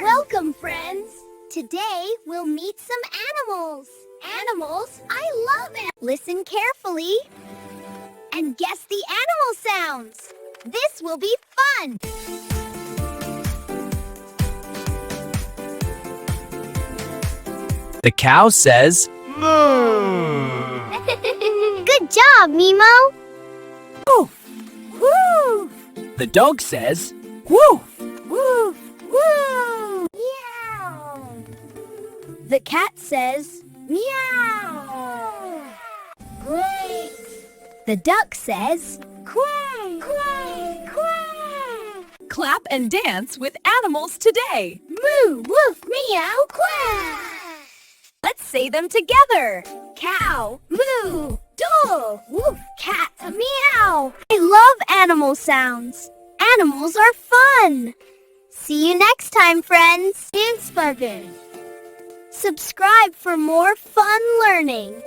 Welcome, friends! Today, we'll meet some animals. Animals? I love it! Listen carefully and guess the animal sounds. This will be fun! The cow says, Moo! Good job, Mimo! woof. Woof! The dog says, woof. Woof! Woof! Meow! The cat says, meow! Great! The duck says, quack! Quack! Quack! Clap and dance with animals today. Moo! Woof! Meow! Quack! Let's say them together. Cow! Moo! Dog! Woof! Cat! Meow! I love animal sounds. Animals are fun. See you next time, friends. Subscribe for more fun learning.